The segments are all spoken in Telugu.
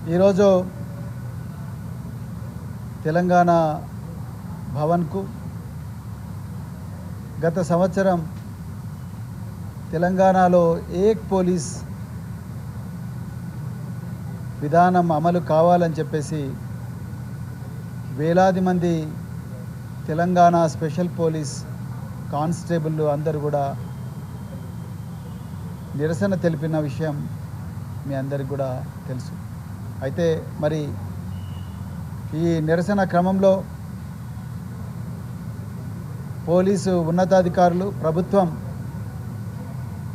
ఈరోజు తెలంగాణ భవన్కు గత సంవత్సరం తెలంగాణలో ఏక్ పోలీస్ విధానం అమలు కావాలని చెప్పేసి వేలాది మంది తెలంగాణ స్పెషల్ పోలీస్ కానిస్టేబుల్ అందరూ కూడా నిరసన తెలిపిన విషయం మీ అందరికి కూడా తెలుసు. అయితే మరి ఈ నిరసన క్రమంలో పోలీసు ఉన్నతాధికారులు ప్రభుత్వం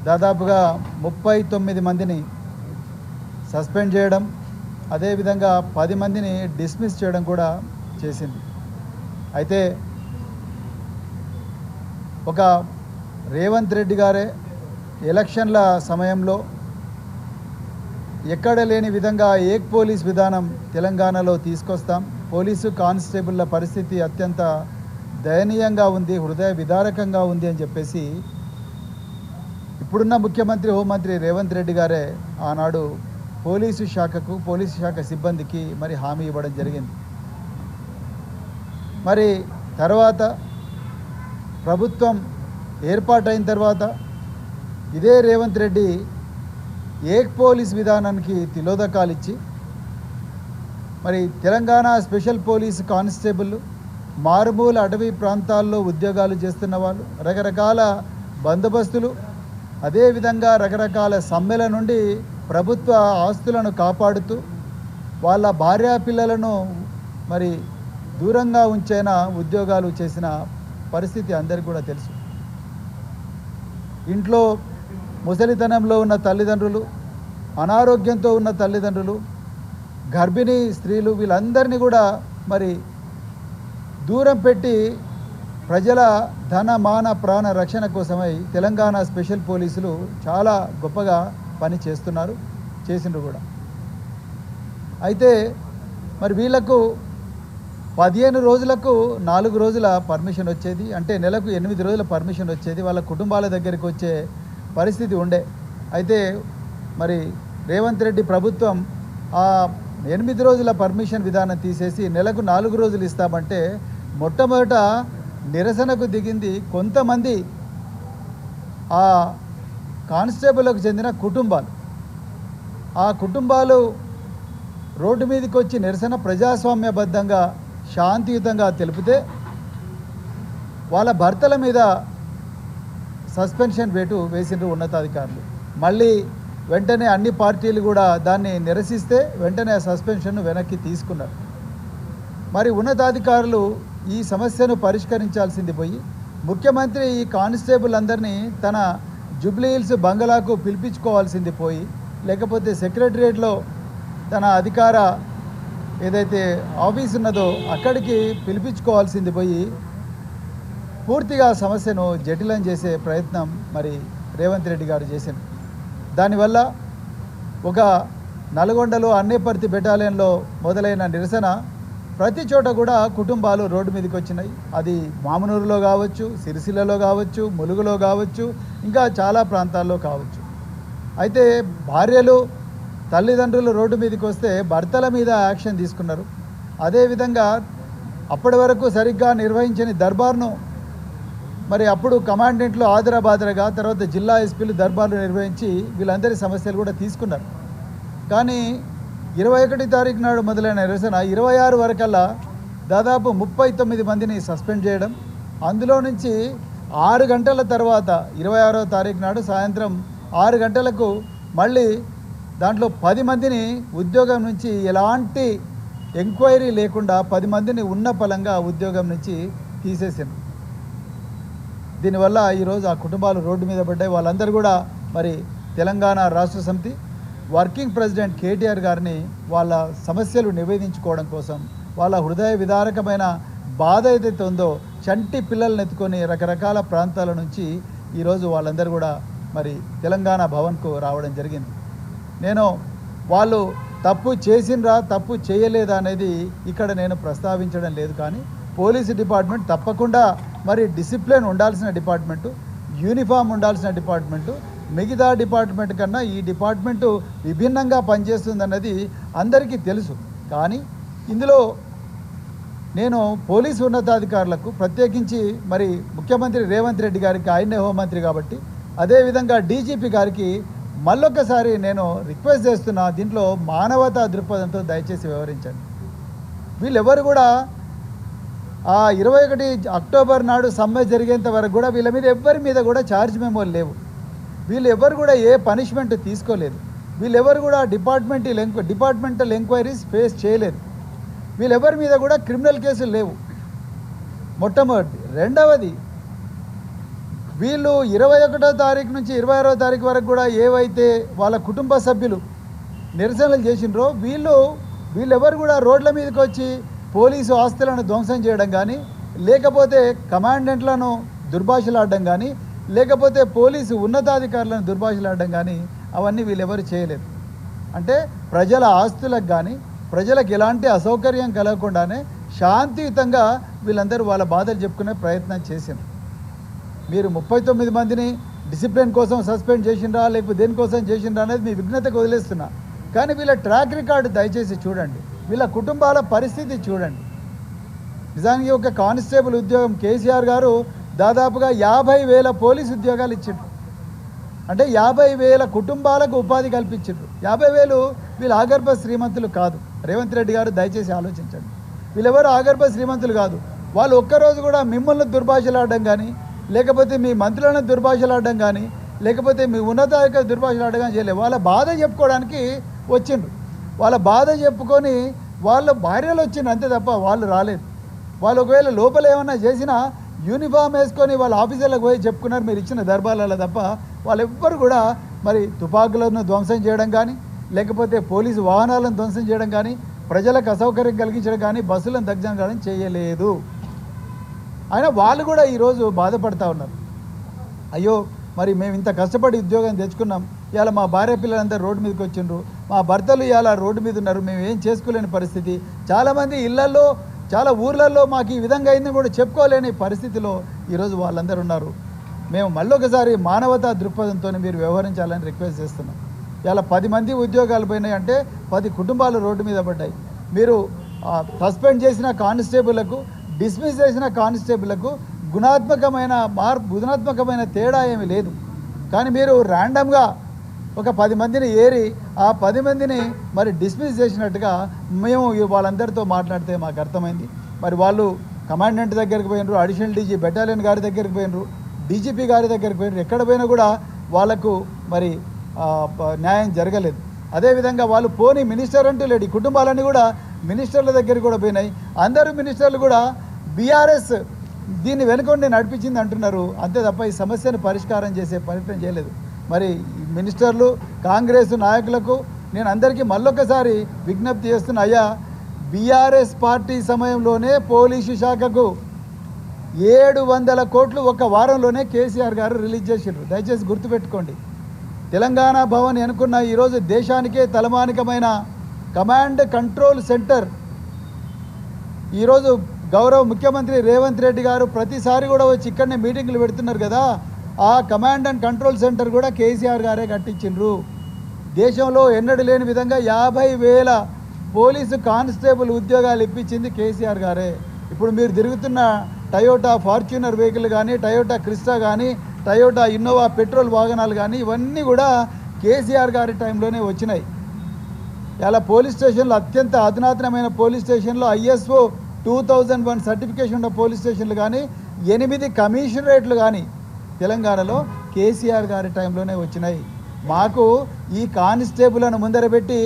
దాదాపుగా 39 మందిని సస్పెండ్ చేయడం, అదేవిధంగా 10 మందిని డిస్మిస్ చేయడం కూడా చేసింది. అయితే ఒక రేవంత్ రెడ్డి గారే ఎలక్షన్ల సమయంలో ఎక్కడ లేని విధంగా ఏక్ పోలీస్ విధానం తెలంగాణలో తీసుకొస్తాం, పోలీసు కానిస్టేబుల్ల పరిస్థితి అత్యంత దయనీయంగా ఉంది, హృదయ విదారకంగా ఉంది అని చెప్పేసి ఇప్పుడున్న ముఖ్యమంత్రి హోంమంత్రి రేవంత్ రెడ్డి గారే ఆనాడు పోలీసు శాఖ సిబ్బందికి మరి హామీ ఇవ్వడం జరిగింది. మరి తర్వాత ప్రభుత్వం ఏర్పాటైన తర్వాత ఇదే రేవంత్ రెడ్డి ఏక్ పోలీస్ విధానానికి తిలోదకాలు ఇచ్చి మరి తెలంగాణ స్పెషల్ పోలీస్ కానిస్టేబుల్ మారుమూల అటవీ ప్రాంతాల్లో ఉద్యోగాలు చేస్తున్న వాళ్ళు రకరకాల బందోబస్తులు, అదేవిధంగా రకరకాల సమ్మెల నుండి ప్రభుత్వ ఆస్తులను కాపాడుతూ వాళ్ళ భార్యాపిల్లలను మరి దూరంగా ఉంచైన ఉద్యోగాలు చేసిన పరిస్థితి అందరికీ కూడా తెలుసు. ఇంట్లో ముసలితనంలో ఉన్న తల్లిదండ్రులు, అనారోగ్యంతో ఉన్న తల్లిదండ్రులు, గర్భిణీ స్త్రీలు వీళ్ళందరినీ కూడా మరి దూరం పెట్టి ప్రజల ధన మాన ప్రాణ రక్షణ కోసమై తెలంగాణ స్పెషల్ పోలీసులు చాలా గొప్పగా పని చేసిండ్రు కూడా. అయితే మరి వీళ్లకు 15 రోజులకు 4 రోజుల పర్మిషన్ వచ్చేది, అంటే నెలకు 8 రోజుల పర్మిషన్ వచ్చేది, వాళ్ళ కుటుంబాల దగ్గరికి వచ్చే పరిస్థితి ఉండే. అయితే మరి రేవంత్ రెడ్డి ప్రభుత్వం ఆ 8 రోజుల పర్మిషన్ విధానం తీసేసి నెలకు 4 రోజులు ఇస్తామంటే మొట్టమొదట నిరసనకు దిగింది కొంతమంది ఆ కానిస్టేబుల్కు చెందిన కుటుంబాలు. ఆ కుటుంబాలు రోడ్డు మీదకి వచ్చి నిరసన ప్రజాస్వామ్యబద్ధంగా శాంతియుతంగా తెలిపితే వాళ్ళ భర్తల మీద సస్పెన్షన్ వేటు వేసిండ్రు ఉన్నతాధికారులు. మళ్ళీ వెంటనే అన్ని పార్టీలు కూడా దాన్ని నిరసిస్తే వెంటనే ఆ సస్పెన్షన్ను వెనక్కి తీసుకున్నారు. మరి ఉన్నతాధికారులు ఈ సమస్యను పరిష్కరించాల్సింది పోయి ముఖ్యమంత్రి ఈ కానిస్టేబుల్ అందరినీ తన జూబ్లీ హిల్స్ బంగళాకు పిలిపించుకోవాల్సింది పోయి, లేకపోతే సెక్రటరియట్లో తన అధికార ఏదైతే ఆఫీస్ ఉన్నదో అక్కడికి పిలిపించుకోవాల్సింది పోయి పూర్తిగా సమస్యను జటిలం చేసే ప్రయత్నం మరి రేవంత్ రెడ్డి గారు చేశారు. దానివల్ల ఒక నల్గొండలో అన్నేపర్తి బెటాలియన్లో మొదలైన నిరసన ప్రతి చోట కూడా కుటుంబాలు రోడ్డు మీదకి వచ్చినాయి. అది మామునూరులో కావచ్చు, సిరిసిల్లలో కావచ్చు, ములుగులో కావచ్చు, ఇంకా చాలా ప్రాంతాల్లో కావచ్చు. అయితే భార్యలు తల్లిదండ్రులు రోడ్డు మీదకి వస్తే భర్తల మీద యాక్షన్ తీసుకున్నారు. అదేవిధంగా అప్పటి వరకు సరిగ్గా నిర్వహించని దర్బార్ను మరి అప్పుడు కమాండెంట్లు ఆదరాబాదరగా, తర్వాత జిల్లా ఎస్పీలు దర్బార్లు నిర్వహించి వీళ్ళందరి సమస్యలు కూడా తీసుకున్నారు. కానీ 21 తారీఖు నాడు మొదలైన నిరసన 26 వరకల్లా దాదాపు 39 మందిని సస్పెండ్ చేయడం, అందులో నుంచి 6 గంటల తర్వాత 26వ తారీఖు నాడు సాయంత్రం 6 గంటలకు మళ్ళీ దాంట్లో 10 మందిని ఉద్యోగం నుంచి ఎలాంటి ఎంక్వైరీ లేకుండా 10 మందిని ఉన్న పలంగా ఉద్యోగం నుంచి తీసేసారు. దీనివల్ల ఈరోజు ఆ కుటుంబాలు రోడ్డు మీద పడ్డాయి. వాళ్ళందరూ కూడా మరి తెలంగాణ రాష్ట్ర సమితి వర్కింగ్ ప్రెసిడెంట్ కేటీఆర్ గారిని వాళ్ళ సమస్యలు నివేదించుకోవడం కోసం, వాళ్ళ హృదయ విదారకమైన బాధ ఏదైతే ఉందో చంటి పిల్లల్ని ఎత్తుకొని రకరకాల ప్రాంతాల నుంచి ఈరోజు వాళ్ళందరూ కూడా మరి తెలంగాణ భవన్కు రావడం జరిగింది. నేను వాళ్ళు తప్పు చేసినరా తప్పు చేయలేదా అనేది ఇక్కడ నేను ప్రస్తావించడం లేదు. కానీ పోలీసు డిపార్ట్మెంట్ తప్పకుండా మరి డిసిప్లిన్ ఉండాల్సిన డిపార్ట్మెంటు, యూనిఫామ్ ఉండాల్సిన డిపార్ట్మెంటు, మిగతా డిపార్ట్మెంట్ కన్నా ఈ డిపార్ట్మెంటు విభిన్నంగా పనిచేస్తుందన్నది అందరికీ తెలుసు. కానీ ఇందులో నేను పోలీసు ఉన్నతాధికారులకు ప్రత్యేకించి మరి ముఖ్యమంత్రి రేవంత్ రెడ్డి గారికి, ఆయనే హోంమంత్రి కాబట్టి, అదేవిధంగా డీజీపీ గారికి మళ్ళొక్కసారి నేను రిక్వెస్ట్ చేస్తున్నా, దీంట్లో మానవతా దృక్పథంతో దయచేసి వ్యవహరించండి. వీళ్ళెవరు కూడా ఆ 21 అక్టోబర్ నాడు సమ్మె జరిగేంత వరకు కూడా వీళ్ళ మీద ఎవ్వరి మీద కూడా ఛార్జ్ మెమోలు లేవు. వీళ్ళు ఎవరు కూడా ఏ పనిష్మెంట్ తీసుకోలేదు. వీళ్ళెవరు కూడా డిపార్ట్మెంటల్ ఎంక్వైరీస్ ఫేస్ చేయలేదు. వీళ్ళెవరి మీద కూడా క్రిమినల్ కేసులు లేవు. మొట్టమొదటి. రెండవది, వీళ్ళు 21వ తారీఖు నుంచి 26వ తారీఖు వరకు కూడా ఏవైతే వాళ్ళ కుటుంబ సభ్యులు నిరసనలు చేసినారో వీళ్ళెవరు కూడా రోడ్ల మీదకి వచ్చి పోలీసు ఆస్తులను ధ్వంసం చేయడం కానీ, లేకపోతే కమాండెంట్లను దుర్భాషలాడడం కానీ, లేకపోతే పోలీసు ఉన్నతాధికారులను దుర్భాషలాడడం కానీ అవన్నీ వీళ్ళెవరు చేయలేదు. అంటే ప్రజల ఆస్తులకు కానీ ప్రజలకు ఎలాంటి అసౌకర్యం కలగకుండానే శాంతియుతంగా వీళ్ళందరూ వాళ్ళ బాధలు చెప్పుకునే ప్రయత్నం చేశారు. మీరు 39 మందిని డిసిప్లిన్ కోసం సస్పెండ్ చేసిండ్రా లేకపోతే దేనికోసం చేసిండ్రా అనేది మీ విఘ్నతకు వదిలేస్తున్నా. కానీ వీళ్ళ ట్రాక్ రికార్డు దయచేసి చూడండి, వీళ్ళ కుటుంబాల పరిస్థితి చూడండి. నిజానికి ఒక కానిస్టేబుల్ ఉద్యోగం కేసీఆర్ గారు దాదాపుగా 50,000 పోలీసు ఉద్యోగాలు ఇచ్చిండ్రు. అంటే 50,000 కుటుంబాలకు ఉపాధి కల్పించిండ్రు. 50,000 వీళ్ళు ఆగర్భ శ్రీమంతులు కాదు. రేవంత్ రెడ్డి గారు దయచేసి ఆలోచించండి. వీళ్ళెవరు ఆగర్భ శ్రీమంతులు కాదు. వాళ్ళు ఒక్కరోజు కూడా మిమ్మల్ని దుర్భాషలాడడం కానీ, లేకపోతే మీ మంత్రులను దుర్భాషలాడడం కానీ, లేకపోతే మీ ఉన్నతాధికారులు దుర్భాషలాడడం కానీ చేయలేదు. వాళ్ళ బాధ చెప్పుకోవడానికి వచ్చిండ్రు. వాళ్ళ బాధ చెప్పుకొని వాళ్ళ భార్యలు వచ్చిండ్రు అంతే తప్ప వాళ్ళు రాలేదు. వాళ్ళు ఒకవేళ లోపల ఏమన్నా చేసినా యూనిఫామ్ వేసుకొని వాళ్ళ ఆఫీసర్లకు పోయి చెప్పుకున్నారు మీరు ఇచ్చిన దర్బార్లలో తప్ప వాళ్ళెవ్వరు కూడా మరి తుపాకులను ధ్వంసం చేయడం కానీ, లేకపోతే పోలీసు వాహనాలను ధ్వంసం చేయడం కానీ, ప్రజలకు అసౌకర్యం కలిగించడం కానీ, బస్సులను దగ్ధం కానీ చేయలేదు. అయినా వాళ్ళు కూడా ఈరోజు బాధపడుతూ ఉన్నారు. అయ్యో మరి మేము ఇంత కష్టపడి ఉద్యోగం తెచ్చుకున్నాం, ఇవాళ మా భార్య పిల్లలందరూ రోడ్డు మీదకి వచ్చిండ్రు, మా భర్తలు ఇవాళ రోడ్డు మీద ఉన్నారు, మేము ఏం చేసుకోలేని పరిస్థితి. చాలామంది ఇళ్లలో చాలా ఊర్లలో మాకు ఈ విధంగా అయిందని కూడా చెప్పుకోలేని పరిస్థితిలో ఈరోజు వాళ్ళందరూ ఉన్నారు. మేము మళ్ళొకసారి మానవతా దృక్పథంతో మీరు వ్యవహరించాలని రిక్వెస్ట్ చేస్తున్నాం. ఇలా 10 మంది ఉద్యోగాలు పోయినాయి అంటే 10 కుటుంబాలు రోడ్డు మీద పడ్డాయి. మీరు సస్పెండ్ చేసిన కానిస్టేబుళ్లకు, డిస్మిస్ చేసిన కానిస్టేబుళ్లకు గుణాత్మకమైన తేడా ఏమీ లేదు. కానీ మీరు ర్యాండమ్గా ఒక 10 మందిని ఏరి ఆ 10 మందిని మరి డిస్మిస్ చేసినట్టుగా మేము వాళ్ళందరితో మాట్లాడితే మాకు అర్థమైంది. మరి వాళ్ళు కమాండెంట్ దగ్గరికి పోయినరు, అడిషనల్ డీజీ బెటాలియన్ గారి దగ్గరికి పోయినరు, డీజీపీ గారి దగ్గరికి పోయినరు. ఎక్కడ పోయినా కూడా వాళ్ళకు మరి న్యాయం జరగలేదు. అదేవిధంగా వాళ్ళు పోని మినిస్టర్ అంటూ లేడు. ఈ కుటుంబాలన్నీ కూడా మినిస్టర్ల దగ్గరికి కూడా పోయినాయి. అందరూ మినిస్టర్లు కూడా బీఆర్ఎస్ దీన్ని వెనుకొండి నడిపించింది అంటున్నారు అంతే తప్ప ఈ సమస్యను పరిష్కారం చేసే ప్రయత్నం చేయలేదు. మరి మినిస్టర్లు, కాంగ్రెస్ నాయకులకు నేను అందరికీ మళ్ళొకసారి విజ్ఞప్తి చేస్తున్నా, అయ్యా బీఆర్ఎస్ పార్టీ సమయంలోనే పోలీసు శాఖకు 700 కోట్లు ఒక వారంలోనే కేసీఆర్ గారు రిలీజ్ చేసిండ్రు. దయచేసి గుర్తుపెట్టుకోండి. తెలంగాణ భవన్ అనుకున్న ఈరోజు దేశానికే తలమానికమైన కమాండ్ కంట్రోల్ సెంటర్ ఈరోజు గౌరవ ముఖ్యమంత్రి రేవంత్ రెడ్డి గారు ప్రతిసారి కూడా వచ్చి ఇక్కడనే మీటింగ్లు పెడుతున్నారు కదా, ఆ కమాండ్ అండ్ కంట్రోల్ సెంటర్ కూడా కేసీఆర్ గారే కట్టించిండ్రు. దేశంలో ఎన్నడూ లేని విధంగా 50,000 పోలీసు కానిస్టేబుల్ ఉద్యోగాలు ఇప్పించింది కేసీఆర్ గారే. ఇప్పుడు మీరు తిరుగుతున్న టయోటా ఫార్చ్యూనర్ వెహికల్ కానీ, టయోటా క్రిస్టా కానీ, టయోటా ఇన్నోవా పెట్రోల్ వాహనాలు కానీ ఇవన్నీ కూడా కేసీఆర్ గారి టైంలోనే వచ్చినాయి. ఇలా పోలీస్ స్టేషన్లు అత్యంత అధునాతనమైన పోలీస్ స్టేషన్లో ISO 2001 సర్టిఫికేషన్ ఉన్న పోలీస్ స్టేషన్లు కానీ, 8 కమిషనరేట్లు కానీ తెలంగాణలో కేసీఆర్ గారి టైంలోనే వచ్చినాయి. మాకు ఈ కానిస్టేబుల్ను ముందరబెట్టి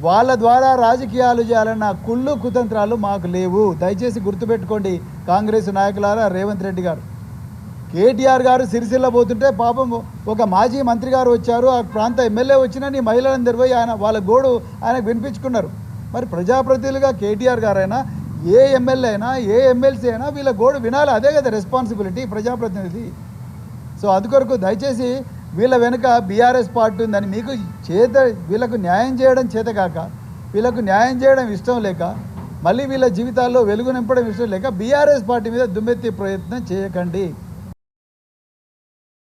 వాళ్ళ ద్వారా రాజకీయాలు చేయాలన్న కుళ్ళు కుతంత్రాలు మాకు లేవు. దయచేసి గుర్తుపెట్టుకోండి కాంగ్రెస్ నాయకులారా, రేవంత్ రెడ్డి గారు. కేటీఆర్ గారు సిరిసిల్ల పోతుంటే పాపం ఒక మాజీ మంత్రి గారు వచ్చారు, ఆ ప్రాంత ఎమ్మెల్యే వచ్చినని మహిళలందరూ పోయి వాళ్ళ గోడు ఆయనకు వినిపించుకున్నారు. మరి ప్రజాప్రతినిధులుగా కేటీఆర్ గారైనా, ఏ ఎమ్మెల్యే అయినా, ఏ ఎమ్మెల్సీ అయినా వీళ్ళ గోడు వినాలి. అదే కదా రెస్పాన్సిబిలిటీ ప్రజాప్రతినిధి. సో అందుకొరకు దయచేసి వీళ్ళ వెనుక బీఆర్ఎస్ పార్టీ ఉందని మీకు వీళ్ళకు న్యాయం చేయడం చేతకాక, వీళ్ళకు న్యాయం చేయడం ఇష్టం లేక, మళ్ళీ వీళ్ళ జీవితాల్లో వెలుగు నింపడం ఇష్టం లేక బీఆర్ఎస్ పార్టీ మీద దుమ్మెత్తి ప్రయత్నం చేయకండి.